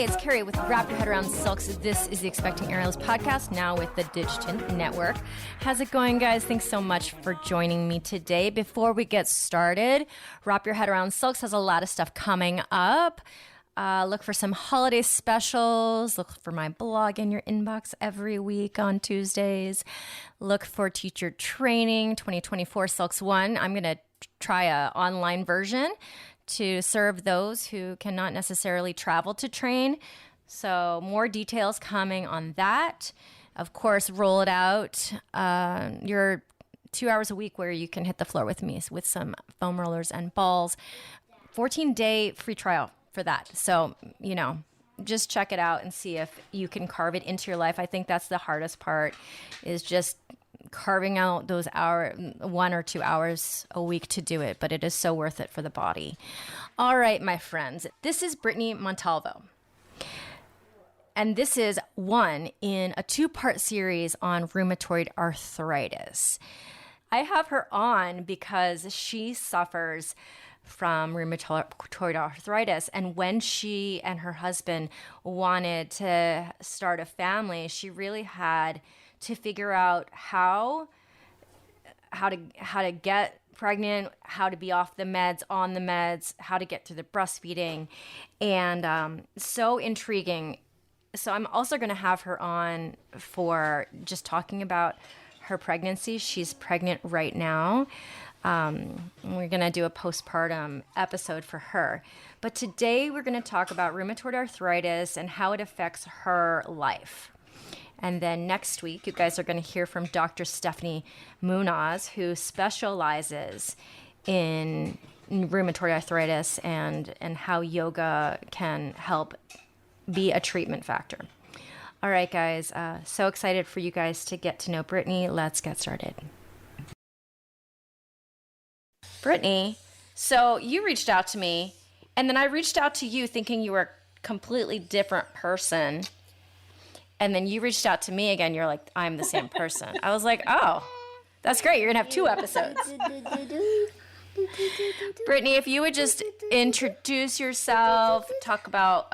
it's Carrie with Wrap Your Head Around Silks. This is the Expecting Aerials podcast, now with the Digitin Network. How's it going, guys? Thanks so much for joining me today. Before we get started, Wrap Your Head Around Silks has a lot of stuff coming up. Look for some holiday specials. Look for my blog in your inbox every week on Tuesdays. Look for teacher training 2024 Silks 1. I'm going to try an online version to serve those who cannot necessarily travel to train. So more details coming on that. Of course, roll it out. Your 2 hours a week where you can hit the floor with me with some foam rollers and balls. 14-day free trial for that. So, just check it out and see if you can carve it into your life. I think that's the hardest part, is just carving out those 1 or 2 hours a week to do it, but it is so worth it for the body. All right, my friends, this is Brittney Montalvo. And this is one in a 2-part series on rheumatoid arthritis. I have her on because she suffers from rheumatoid arthritis. And when she and her husband wanted to start a family, she really had to figure out how to get pregnant, how to be off the meds, on the meds, how to get through the breastfeeding, and so intriguing. So I'm also going to have her on for just talking about her pregnancy. She's pregnant right now. We're going to do a postpartum episode for her. But today we're going to talk about rheumatoid arthritis and how it affects her life. And then next week, you guys are going to hear from Dr. Stephanie Munoz, who specializes in rheumatoid arthritis and how yoga can help be a treatment factor. All right, guys. So excited for you guys to get to know Brittney. Let's get started. Brittney, so you reached out to me, and then I reached out to you thinking you were a completely different person. And then you reached out to me again. You're like, I'm the same person. I was like, oh, that's great. You're going to have 2 episodes. Brittney, if you would just introduce yourself, talk about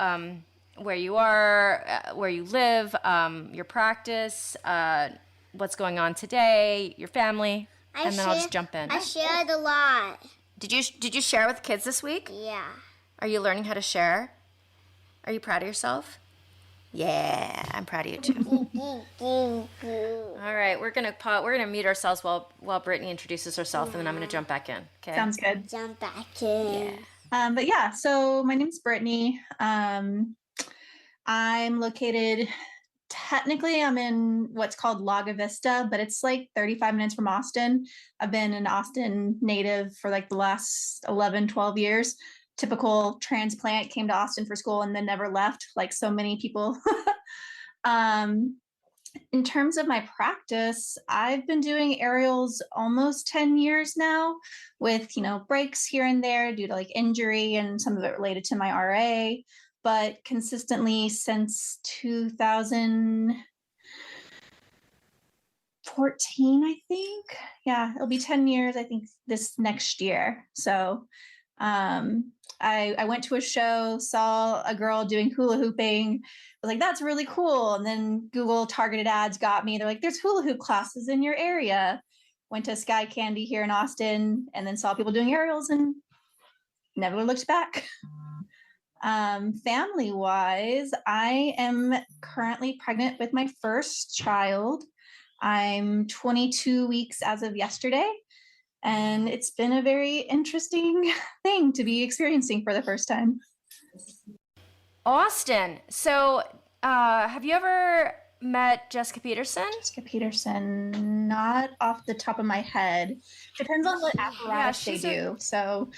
where you are, where you live, your practice, what's going on today, your family, and then I'll just jump in. I shared a lot. Did you share with kids this week? Yeah. Are you learning how to share? Are you proud of yourself? Yeah, I'm proud of you too. All right, we're gonna mute ourselves while Brittney introduces herself, and then I'm gonna jump back in. Okay. Sounds good. Jump back in. Yeah. So my name's Brittney. I'm located. Technically, I'm in what's called Laga Vista, but it's like 35 minutes from Austin. I've been an Austin native for like the last 11, 12 years. Typical transplant, came to Austin for school and then never left, like so many people. In terms of my practice, I've been doing aerials almost 10 years now with, breaks here and there due to like injury and some of it related to my RA, but consistently since 2014, I think. Yeah, it'll be 10 years, I think, this next year. So I went to a show, saw a girl doing hula hooping. I was like, that's really cool. And then Google targeted ads got me. They're like, there's hula hoop classes in your area. Went to Sky Candy here in Austin and then saw people doing aerials and never looked back. Family-wise, I am currently pregnant with my first child. I'm 22 weeks as of yesterday. And it's been a very interesting thing to be experiencing for the first time. Austin. So, have you ever met Jessica Peterson? Jessica Peterson, not off the top of my head. Depends on what apparatus they do. So,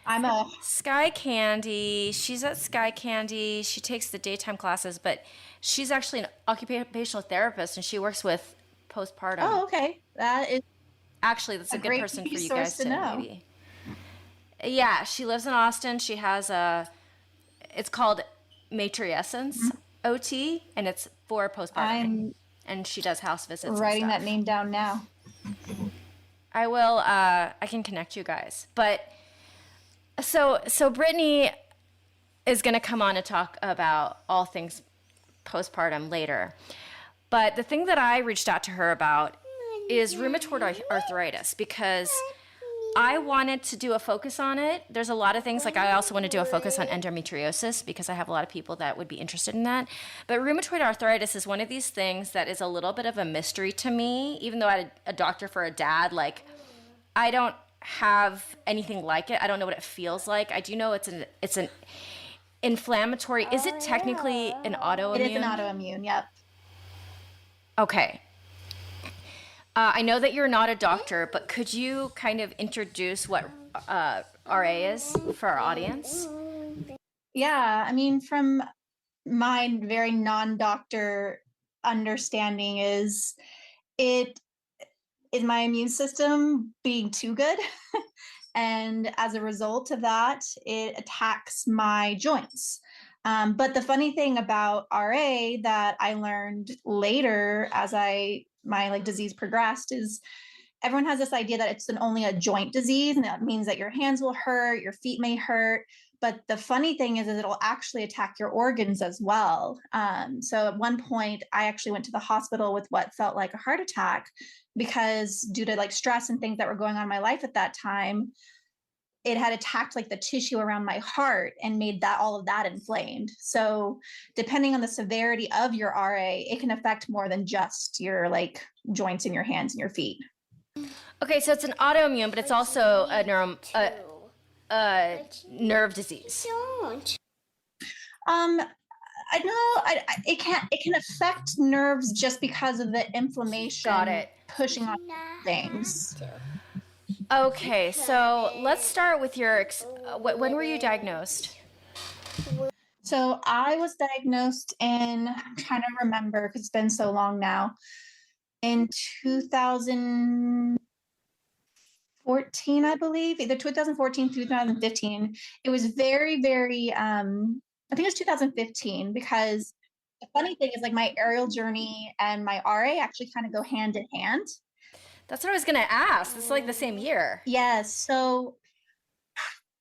I'm a Sky Candy. She's at Sky Candy. She takes the daytime classes, but she's actually an occupational therapist, and she works with postpartum. Oh, okay. That is. Actually, that's a good person for you guys to know. Maybe. Yeah, she lives in Austin. She has it's called Matriessence OT, and it's for postpartum. And she does house visits. I'm writing that name down now. I will. I can connect you guys. But so Brittney, is going to come on to talk about all things postpartum later. But the thing that I reached out to her about is rheumatoid arthritis, because I wanted to do a focus on it. There's a lot of things, like I also want to do a focus on endometriosis because I have a lot of people that would be interested in that. But rheumatoid arthritis is one of these things that is a little bit of a mystery to me, even though I had a doctor for a dad. Like, I don't have anything like it. I don't know what it feels like. I do know it's an inflammatory. Is it technically an autoimmune? It is an autoimmune, yep. Okay. I know that you're not a doctor, but could you kind of introduce what RA is for our audience? Yeah, I mean, from my very non-doctor understanding is it is my immune system being too good. And as a result of that, it attacks my joints. But the funny thing about RA that I learned later as my like disease progressed is everyone has this idea that it's only a joint disease, and that means that your hands will hurt, your feet may hurt. But the funny thing is it'll actually attack your organs as well. So at one point, I actually went to the hospital with what felt like a heart attack because due to like stress and things that were going on in my life at that time, it had attacked like the tissue around my heart and made all of that inflamed. So depending on the severity of your RA, it can affect more than just your like joints in your hands and your feet. Okay, so it's an autoimmune, but it's also a nerve disease. I know it can affect nerves just because of the inflammation. Got it. Pushing on things. Okay, so let's start with your, when were you diagnosed? So I was diagnosed in, I'm trying to remember because it's been so long now, in 2014, I believe, either 2014, 2015. It was very, very, I think it was 2015, because the funny thing is like my aerial journey and my RA actually kind of go hand in hand. That's what I was going to ask. It's like the same year. Yes. So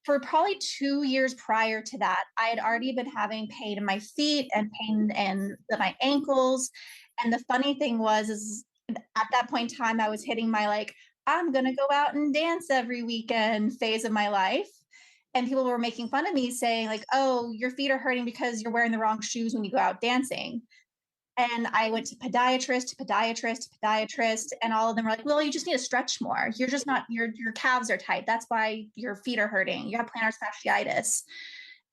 for probably 2 years prior to that, I had already been having pain in my feet and pain in my ankles. And the funny thing is at that point in time, I was hitting my like, I'm going to go out and dance every weekend phase of my life. And people were making fun of me saying like, oh, your feet are hurting because you're wearing the wrong shoes when you go out dancing. And I went to podiatrist, and all of them were like, well, you just need to stretch more. You're just not, your calves are tight. That's why your feet are hurting. You have plantar fasciitis.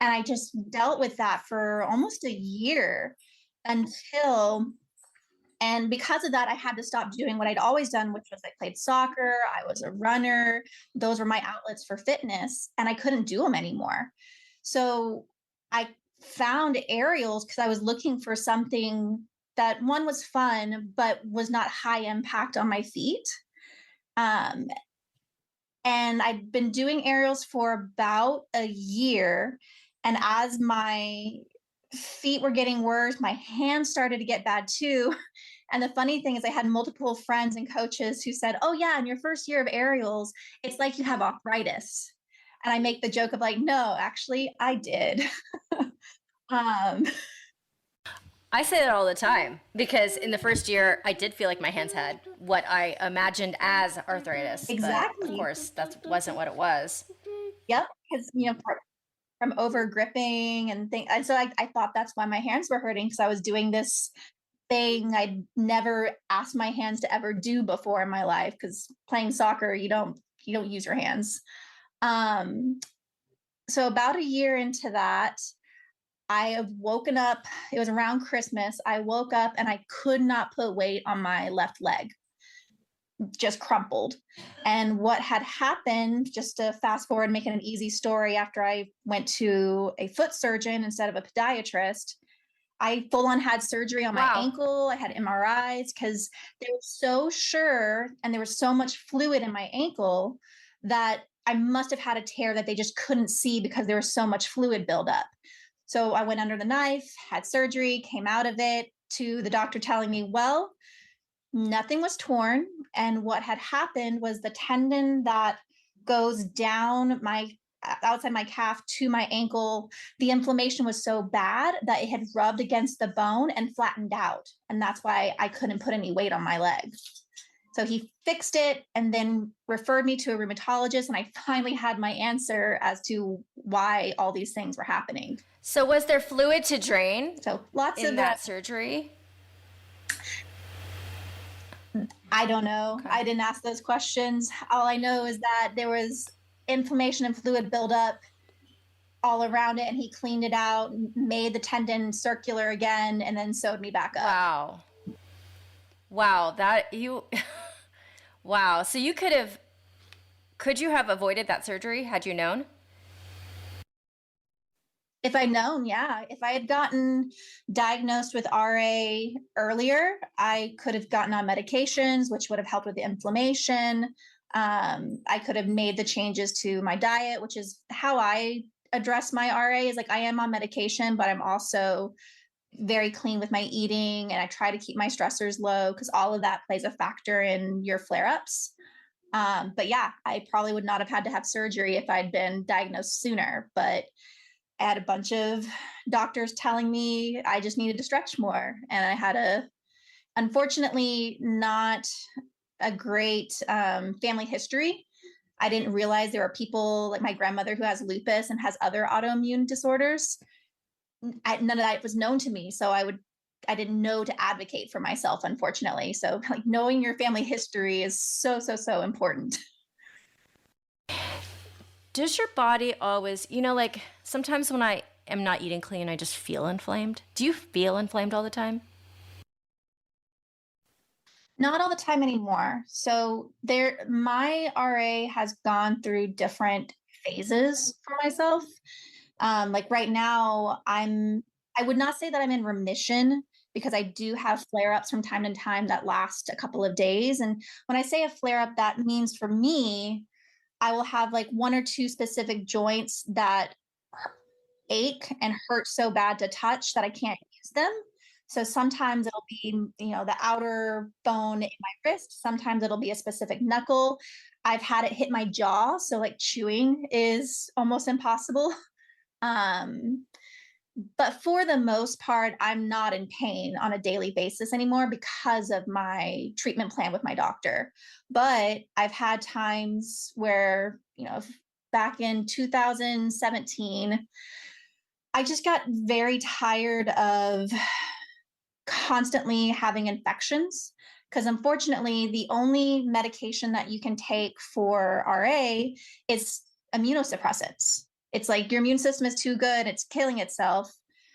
And I just dealt with that for almost a year and because of that, I had to stop doing what I'd always done, which was I played soccer. I was a runner. Those were my outlets for fitness, and I couldn't do them anymore. So I found aerials because I was looking for something that one was fun, but was not high impact on my feet. And I'd been doing aerials for about a year. And as my feet were getting worse, my hands started to get bad too. And the funny thing is I had multiple friends and coaches who said, oh yeah, in your first year of aerials, it's like you have arthritis. And I make the joke of like, no, actually I did. I say that all the time because in the first year, I did feel like my hands had what I imagined as arthritis. Exactly. But of course, that wasn't what it was. Yep, because from over gripping and things, and so I thought that's why my hands were hurting, because I was doing this thing I'd never asked my hands to ever do before in my life. Because playing soccer, you don't use your hands. So about a year into that, I have woken up, it was around Christmas. I woke up and I could not put weight on my left leg, just crumpled. And what had happened, just to fast forward, making an easy story, after I went to a foot surgeon instead of a podiatrist, I full on had surgery on my ankle. I had MRIs because they were so sure, and there was so much fluid in my ankle that I must have had a tear that they just couldn't see because there was so much fluid buildup. So I went under the knife, had surgery, came out of it, to the doctor telling me, well, nothing was torn. And what had happened was the tendon that goes down my outside my calf to my ankle, the inflammation was so bad that it had rubbed against the bone and flattened out. And that's why I couldn't put any weight on my leg. So he fixed it and then referred me to a rheumatologist. And I finally had my answer as to why all these things were happening. So was there fluid to drain? So lots in of that surgery? I don't know. Okay. I didn't ask those questions. All I know is that there was inflammation and fluid buildup all around it, and he cleaned it out, made the tendon circular again, and then sewed me back up. Wow. Wow. So could you have avoided that surgery had you known? If I'd known, yeah. If I had gotten diagnosed with RA earlier, I could have gotten on medications, which would have helped with the inflammation. I could have made the changes to my diet, which is how I address my RA, is like I am on medication, but I'm also very clean with my eating, and I try to keep my stressors low because all of that plays a factor in your flare-ups. But yeah, I probably would not have had to have surgery if I'd been diagnosed sooner, but I had a bunch of doctors telling me I just needed to stretch more. And I had unfortunately, not a great family history. I didn't realize there are people like my grandmother who has lupus and has other autoimmune disorders. None of that was known to me. So I didn't know to advocate for myself, unfortunately. So like knowing your family history is so, so, so important. Does your body always, like sometimes when I am not eating clean, I just feel inflamed. Do you feel inflamed all the time? Not all the time anymore. So my RA has gone through different phases for myself. Like right now, I would not say that I'm in remission because I do have flare-ups from time to time that last a couple of days. And when I say a flare-up, that means for me, I will have like one or two specific joints that ache and hurt so bad to touch that I can't use them. So sometimes it'll be, the outer bone in my wrist. Sometimes it'll be a specific knuckle. I've had it hit my jaw. So like chewing is almost impossible. But for the most part, I'm not in pain on a daily basis anymore because of my treatment plan with my doctor. But I've had times where, back in 2017, I just got very tired of constantly having infections because unfortunately, the only medication that you can take for RA is immunosuppressants. It's like your immune system is too good, it's killing itself.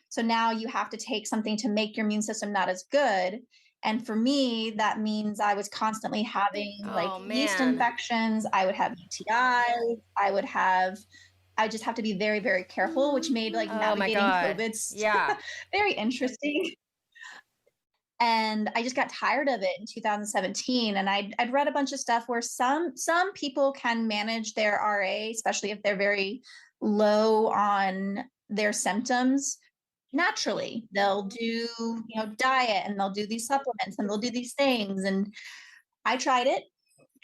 So now you have to take something to make your immune system not as good. And for me, that means I was constantly having yeast infections. I would have UTIs. I just have to be very, very careful, which made navigating COVID very interesting. And I just got tired of it in 2017. And I'd read a bunch of stuff where some people can manage their RA, especially if they're very low on their symptoms. Naturally, they'll do, diet, and they'll do these supplements, and they'll do these things. And I tried it.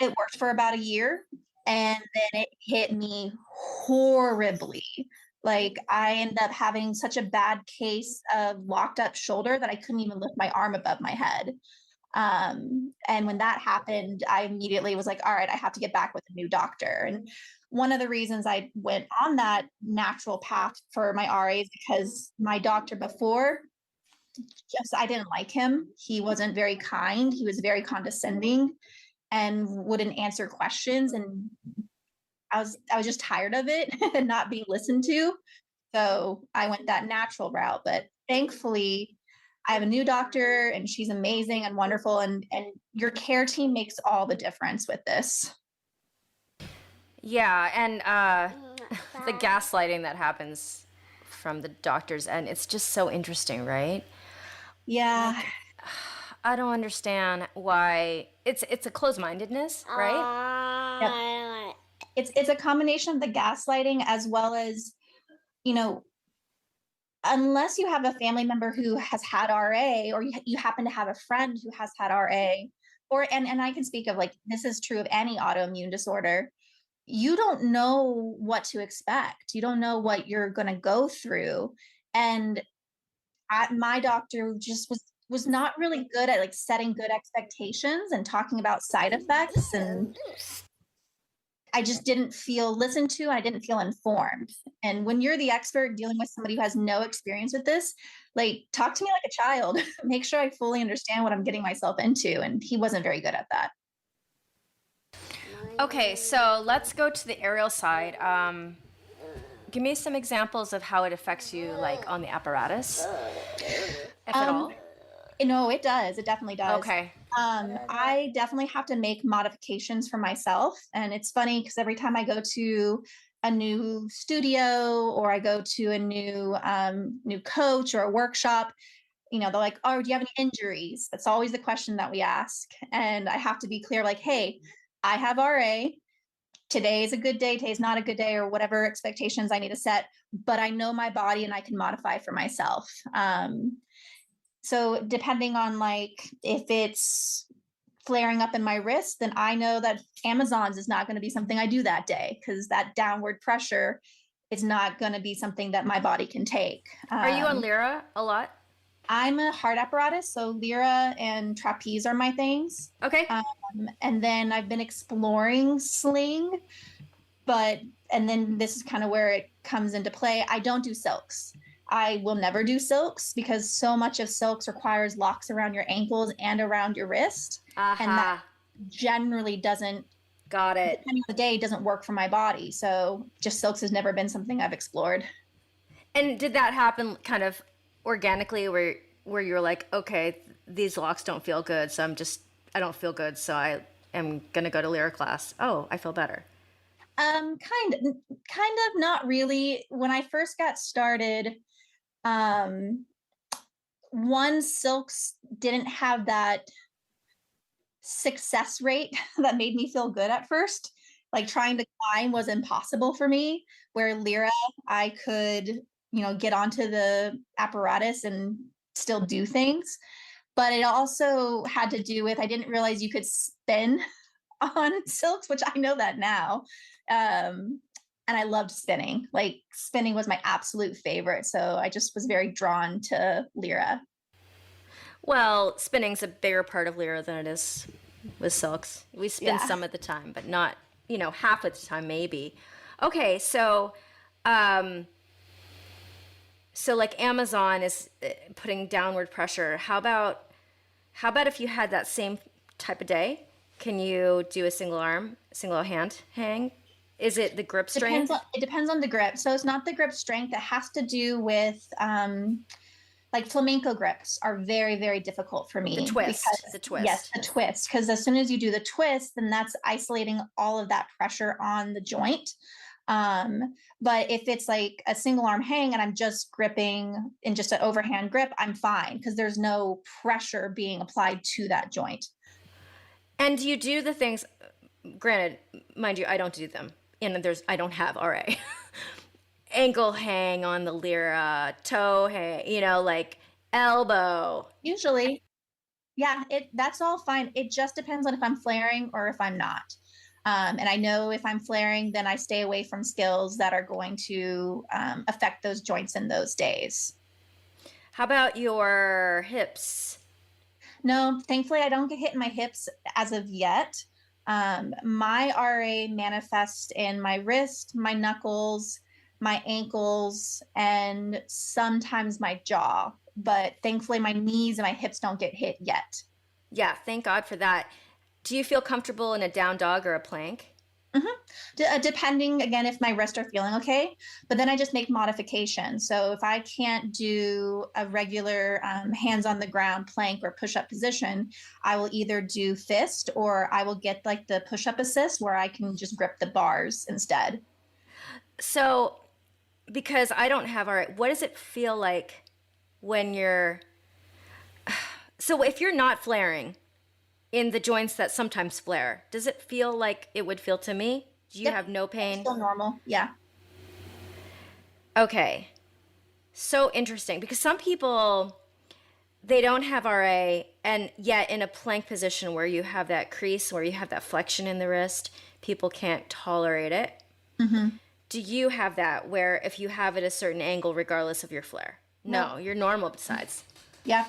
It worked for about a year, and then it hit me horribly. Like I ended up having such a bad case of locked up shoulder that I couldn't even lift my arm above my head. And when that happened, I immediately was like, all right, I have to get back with a new doctor. And one of the reasons I went on that natural path for my RA is because my doctor before, I didn't like him. He wasn't very kind. He was very condescending and wouldn't answer questions. And I was just tired of it and not being listened to. So I went that natural route. But thankfully, I have a new doctor and she's amazing and wonderful. And your care team makes all the difference with this. Yeah. And the gaslighting that happens from the doctor's end, it's just so interesting, right? Yeah. I don't understand why it's a closed-mindedness, right? Yep. It's a combination of the gaslighting as well as, unless you have a family member who has had RA or you happen to have a friend who has had RA, and I can speak of this is true of any autoimmune disorder. you don't know what to expect. You don't know what you're going to go through. And my doctor just was not really good at like setting good expectations and talking about side effects, and I just didn't feel listened to. I didn't feel informed. And when you're the expert dealing with somebody who has no experience with this, like talk to me like a child. Make sure I fully understand what I'm getting myself into. And he wasn't very good at that. Okay, so let's go to the aerial side. Give me some examples of how it affects you, like on the apparatus, if at all. No, it does. It definitely does. Okay. I definitely have to make modifications for myself. And it's funny because every time I go to a new studio or I go to a new coach or a workshop, they're like, oh, do you have any injuries? That's always the question that we ask. And I have to be clear, like, hey, I have RA. Today is a good day, today's not a good day, or whatever expectations I need to set, but I know my body and I can modify for myself. So depending on like if it's flaring up in my wrist, then I know that Amazon's is not going to be something I do that day, because that downward pressure is not going to be something that my body can take. Are you on Lyra a lot? I'm a heart apparatus, so Lyra and trapeze are my things. Okay. And then I've been exploring sling, and then this is kind of where it comes into play. I don't do silks. I will never do silks because so much of silks requires locks around your ankles and around your wrist. And that generally doesn't, got it, depending on the day, doesn't work for my body. So just silks has never been something I've explored. And did that happen kind of organically where you're like, okay, these locks don't feel good, so I don't feel good, so I am gonna go to Lyra class. Oh, I feel better. Kind of not really. When I first got started, silks didn't have that success rate that made me feel good at first. Like trying to climb was impossible for me, where Lyra, I could, get onto the apparatus and still do things. But it also had to do with, I didn't realize you could spin on silks, which I know that now. And I loved spinning. Like spinning was my absolute favorite. So I just was very drawn to Lyra. Well, spinning's a bigger part of Lyra than it is with silks. We spin some of the time, but not, half of the time maybe. Okay, so like Amazon is putting downward pressure. How about if you had that same type of day? Can you do a single hand hang? Is it the grip strength? It depends on the grip. So it's not the grip strength. It has to do with like flamenco grips are very, very difficult for me. The twist. Yes, the twist. Because as soon as you do the twist, then that's isolating all of that pressure on the joint. But if it's like a single arm hang and I'm just gripping in just an overhand grip, I'm fine because there's no pressure being applied to that joint. And do you do the things, granted, mind you, I don't do them. And I don't have RA. Ankle hang on the Lyra, toe hang, like elbow. Usually. Yeah, that's all fine. It just depends on if I'm flaring or if I'm not. And I know if I'm flaring, then I stay away from skills that are going to affect those joints in those days. How about your hips? No, thankfully I don't get hit in my hips as of yet. My RA manifests in my wrist, my knuckles, my ankles, and sometimes my jaw. But thankfully my knees and my hips don't get hit yet. Yeah, thank God for that. Do you feel comfortable in a down dog or a plank? Mm-hmm. Depending, again, if my wrists are feeling okay. But then I just make modifications. So if I can't do a regular hands on the ground plank or push-up position, I will either do fist or I will get like the push-up assist where I can just grip the bars instead. So because I don't have what does it feel like when you're... So if you're not flaring in the joints that sometimes flare, does it feel like it would feel to me? Do you have no pain? Still normal, yeah. Okay. So interesting, because some people, they don't have RA, and yet in a plank position where you have that crease, where you have that flexion in the wrist, people can't tolerate it. Mm-hmm. Do you have that where if you have it a certain angle, regardless of your flare? No, you're normal besides. Yeah.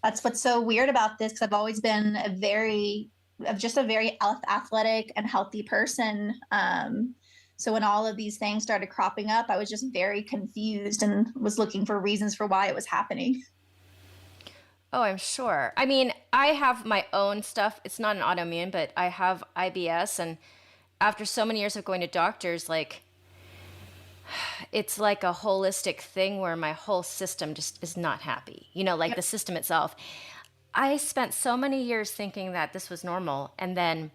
That's what's so weird about this, because I've always been a very athletic and healthy person. So when all of these things started cropping up, I was just very confused and was looking for reasons for why it was happening. Oh, I'm sure. I mean, I have my own stuff. It's not an autoimmune, but I have IBS. And after so many years of going to doctors, like, it's like a holistic thing where my whole system just is not happy. You know, like the system itself. I spent so many years thinking that this was normal. And then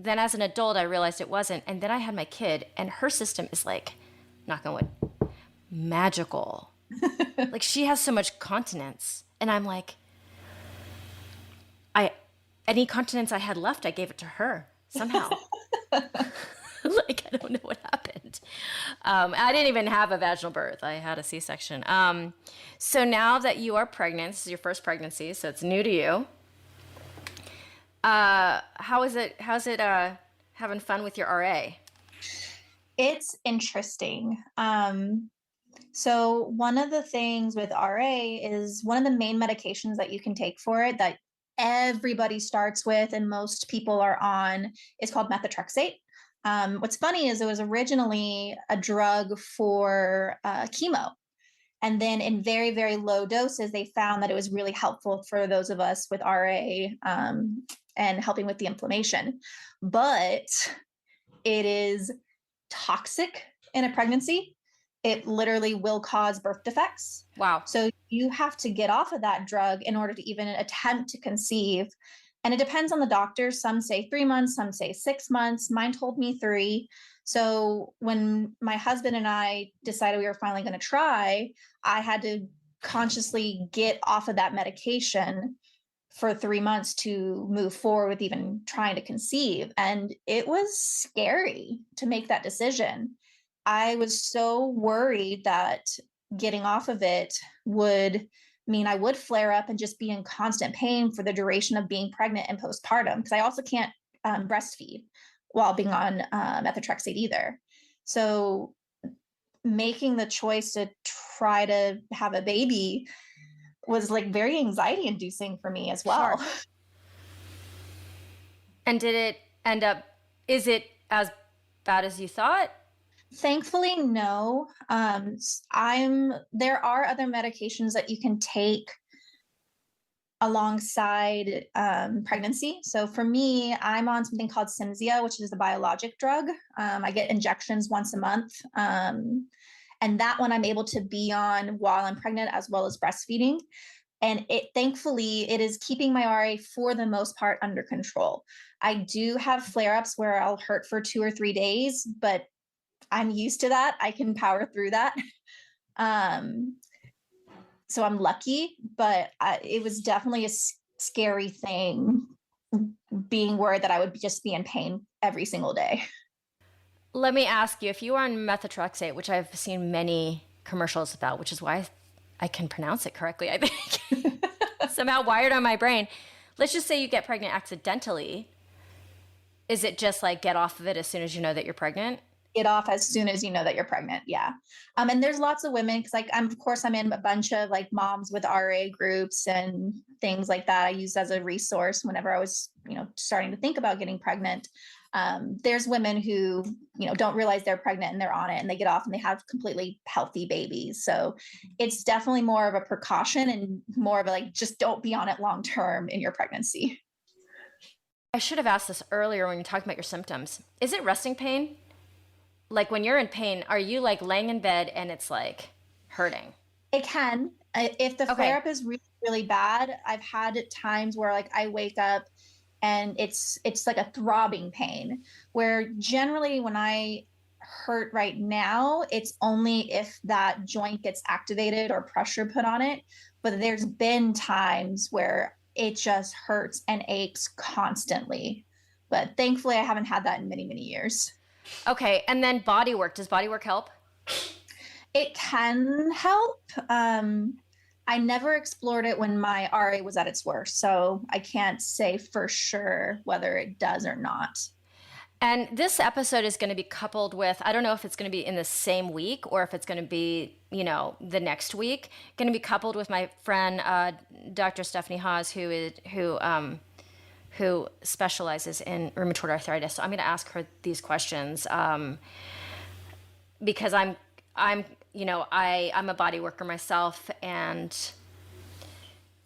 as an adult, I realized it wasn't. And then I had my kid, and her system is like, knock on wood, magical. Like, she has so much continence. And I'm like, any continence I had left, I gave it to her somehow. Like, I don't know what happened. I didn't even have a vaginal birth. I had a C-section. So now that you are pregnant, this is your first pregnancy, so it's new to you. How's it having fun with your RA? It's interesting. So one of the things with RA is one of the main medications that you can take for it that everybody starts with and most people are on is called methotrexate. What's funny is it was originally a drug for chemo. And then in very, very low doses, they found that it was really helpful for those of us with RA and helping with the inflammation. But it is toxic in a pregnancy. It literally will cause birth defects. Wow. So you have to get off of that drug in order to even attempt to conceive. And it depends on the doctor. Some say 3 months, some say 6 months. Mine told me 3. So when my husband and I decided we were finally going to try, I had to consciously get off of that medication for 3 months to move forward with even trying to conceive. And it was scary to make that decision. I was so worried that getting off of it would mean I would flare up and just be in constant pain for the duration of being pregnant and postpartum, because I also can't breastfeed while being on methotrexate either. So making the choice to try to have a baby was like very anxiety inducing for me as well. Sure. And did it end up, is it as bad as you thought? Thankfully, no. There are other medications that you can take alongside pregnancy. So for me, I'm on something called Cimzia, which is a biologic drug. I get injections once a month. And that one I'm able to be on while I'm pregnant as well as breastfeeding. And thankfully, it is keeping my RA for the most part under control. I do have flare-ups where I'll hurt for 2 or 3 days, but I'm used to that. I can power through that. So I'm lucky, but it was definitely a scary thing, being worried that I would just be in pain every single day. Let me ask you, if you are on methotrexate, which I've seen many commercials about, which is why I can pronounce it correctly, I think, somehow wired on my brain. Let's just say you get pregnant accidentally. Is it just like get off of it as soon as you know that you're pregnant? Get off as soon as you know that you're pregnant. Yeah. And there's lots of women, because like I'm in a bunch of like moms with RA groups and things like that I use as a resource whenever I was, starting to think about getting pregnant. There's women who, don't realize they're pregnant and they're on it and they get off and they have completely healthy babies. So it's definitely more of a precaution and more of a like, just don't be on it long term in your pregnancy. I should have asked this earlier when you talked about your symptoms. Is it resting pain? Like when you're in pain, are you like laying in bed and it's like hurting? It can. If the flare up is really, really bad, I've had times where like I wake up and it's like a throbbing pain, where generally when I hurt right now, it's only if that joint gets activated or pressure put on it. But there's been times where it just hurts and aches constantly. But thankfully I haven't had that in many, many years. Okay. And then body work. Does body work help? It can help. I never explored it when my RA was at its worst, so I can't say for sure whether it does or not. And this episode is going to be coupled with, I don't know if it's going to be in the same week or if it's going to be, the next week, going to be coupled with my friend, Dr. Stephanie Haas, who specializes in rheumatoid arthritis. So I'm going to ask her these questions because I'm a body worker myself, and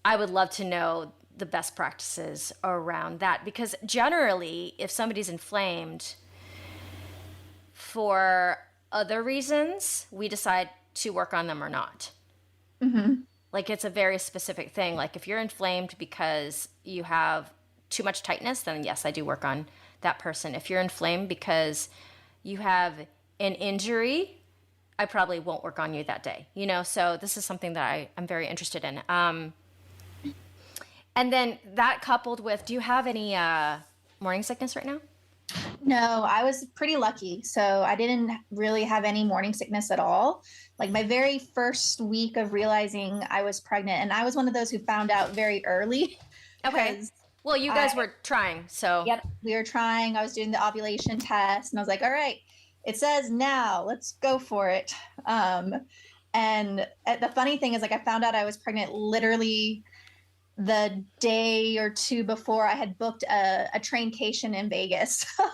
I would love to know the best practices around that, because generally if somebody's inflamed for other reasons, we decide to work on them or not. Mm-hmm. Like, it's a very specific thing. Like, if you're inflamed because you have too much tightness, then yes, I do work on that person. If you're inflamed because you have an injury, I probably won't work on you that day, so this is something that I'm very interested in. And then that coupled with, do you have any morning sickness right now? No, I was pretty lucky. So I didn't really have any morning sickness at all. Like my very first week of realizing I was pregnant, and I was one of those who found out very early. Okay. Well, you guys were trying, so. Yep, we were trying. I was doing the ovulation test, and I was like, all right, it says now, let's go for it. And the funny thing is, like, I found out I was pregnant literally the day or two before I had booked a traincation in Vegas. So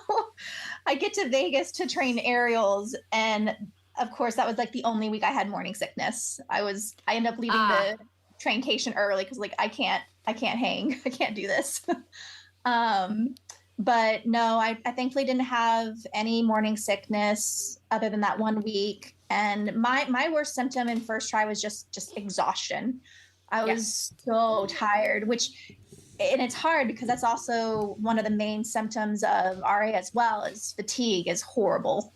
I get to Vegas to train aerials, and of course that was like the only week I had morning sickness. I ended up leaving the traincation early because like I can't hang. I can't do this. But no, I thankfully didn't have any morning sickness other than that 1 week. And my worst symptom in first try was just exhaustion. I was so tired, and it's hard because that's also one of the main symptoms of RA as well, is fatigue is horrible.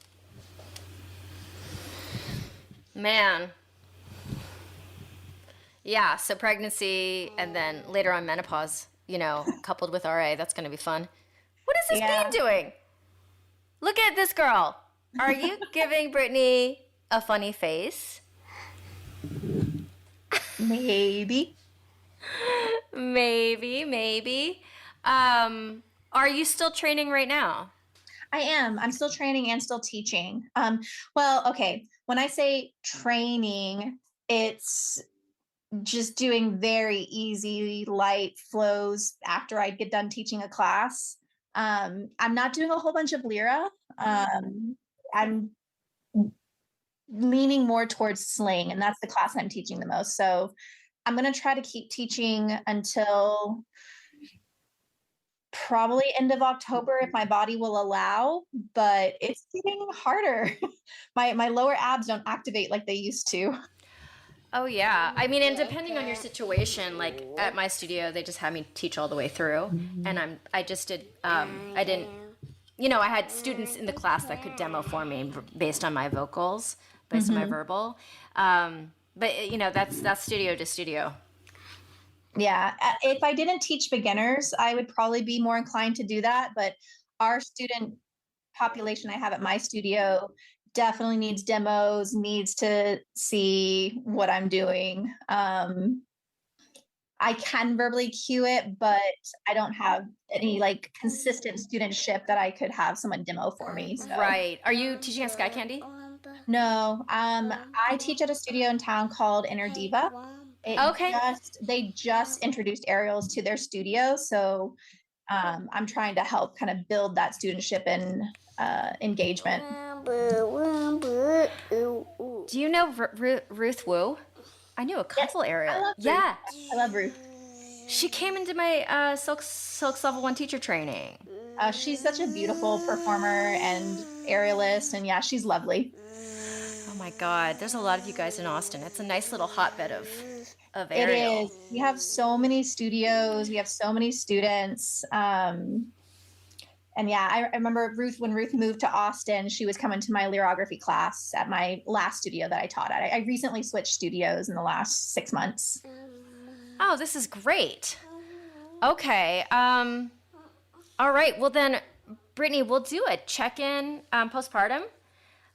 Man. Yeah, so pregnancy and then later on menopause, coupled with RA, that's going to be fun. What is this bean doing? Look at this girl. Are you giving Brittney a funny face? Maybe. Are you still training right now? I am. I'm still training and still teaching. Well, okay. When I say training, it's just doing very easy, light flows after I get done teaching a class. I'm not doing a whole bunch of Lyra. I'm leaning more towards sling, and that's the class I'm teaching the most. So I'm going to try to keep teaching until probably end of October if my body will allow, but it's getting harder. My lower abs don't activate like they used to. Oh yeah. I mean, and depending on your situation, like at my studio, they just had me teach all the way through, and I just did I didn't, I had students in the class that could demo for me based on my vocals, based on my verbal. But that's studio to studio. Yeah. If I didn't teach beginners, I would probably be more inclined to do that. But our student population I have at my studio definitely needs demos, needs to see what I'm doing. I can verbally cue it, but I don't have any like consistent studentship that I could have someone demo for me. So. Right. Are you teaching at Sky Candy? No. I teach at a studio in town called Inner Diva. They just introduced aerials to their studio, so I'm trying to help kind of build that studentship and engagement. Do you know Ruth Wu? I knew a couple aerials. I love Ruth. She came into my Silks Level 1 teacher training. She's such a beautiful performer and aerialist, and yeah, she's lovely. Oh my God, there's a lot of you guys in Austin. It's a nice little hotbed of aerial. It is. We have so many studios. We have so many students. And yeah, I remember when Ruth moved to Austin, she was coming to my lyrography class at my last studio that I taught at. I recently switched studios in the last 6 months. Oh, this is great. Okay. All right. Well then, Brittney, we'll do a check-in postpartum.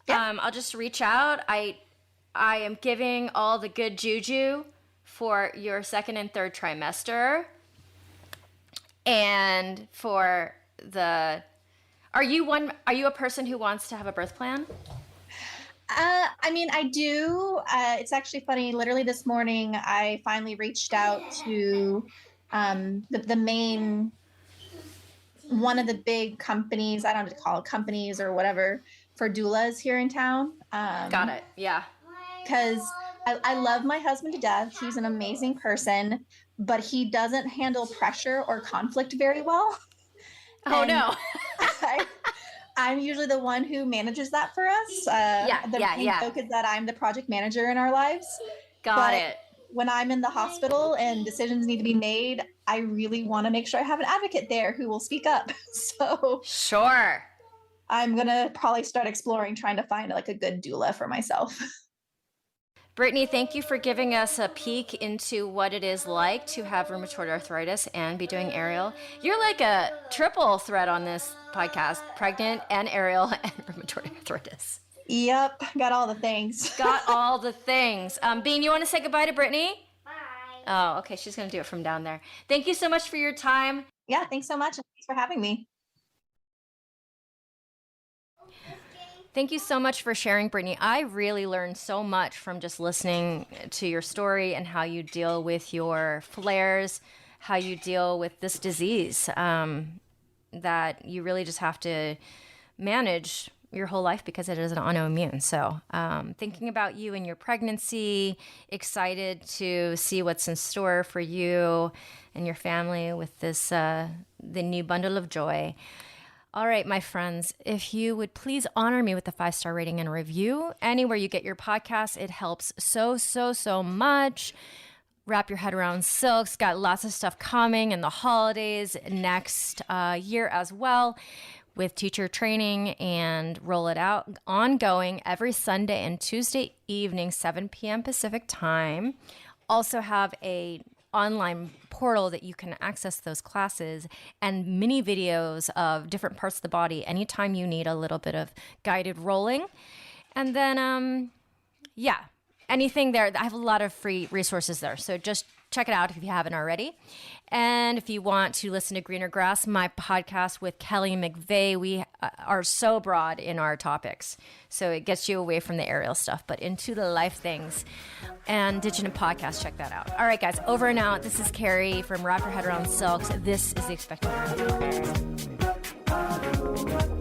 Yeah. I'll just reach out. I am giving all the good juju for your second and third trimester, and for the, are you a person who wants to have a birth plan? I mean, I do. It's actually funny. Literally this morning, I finally reached out to the main, one of the big companies. I don't know what to call it, companies or whatever, for doulas here in town. Got it. Yeah. Because I love my husband to death. He's an amazing person, but he doesn't handle pressure or conflict very well. Oh, no. I'm usually the one who manages that for us. The joke is that I'm the project manager in our lives. Got it. When I'm in the hospital and decisions need to be made, I really want to make sure I have an advocate there who will speak up. So sure. I'm going to probably start exploring trying to find like a good doula for myself. Brittney, thank you for giving us a peek into what it is like to have rheumatoid arthritis and be doing aerial. You're like a triple threat on this podcast, pregnant and aerial and rheumatoid arthritis. Yep, got all the things. Got all the things. Bean, you want to say goodbye to Brittney? Bye. Oh, okay, she's going to do it from down there. Thank you so much for your time. Yeah, thanks so much. Thanks for having me. Thank you so much for sharing, Brittney. I really learned so much from just listening to your story and how you deal with your flares, how you deal with this disease, that you really just have to manage your whole life because it is an autoimmune. So thinking about you and your pregnancy, excited to see what's in store for you and your family with this, the new bundle of joy. All right, my friends, if you would please honor me with a 5-star rating and review anywhere you get your podcasts, it helps so much. Wrap your head around silks. Got lots of stuff coming in the holidays next year as well with teacher training and Roll It Out ongoing every Sunday and Tuesday evening, 7 p.m. Pacific time. Also have a online portal that you can access those classes and mini videos of different parts of the body anytime you need a little bit of guided rolling. And then, anything there. I have a lot of free resources there. So just check it out if you haven't already. And if you want to listen to Greener Grass, my podcast with Kelly McVeigh, we are so broad in our topics. So it gets you away from the aerial stuff, but into the life things. And Digital Podcast, check that out. All right, guys, over and out. This is Carrie from Wrap Your Head Around Silks. This is the Expecting Aerial.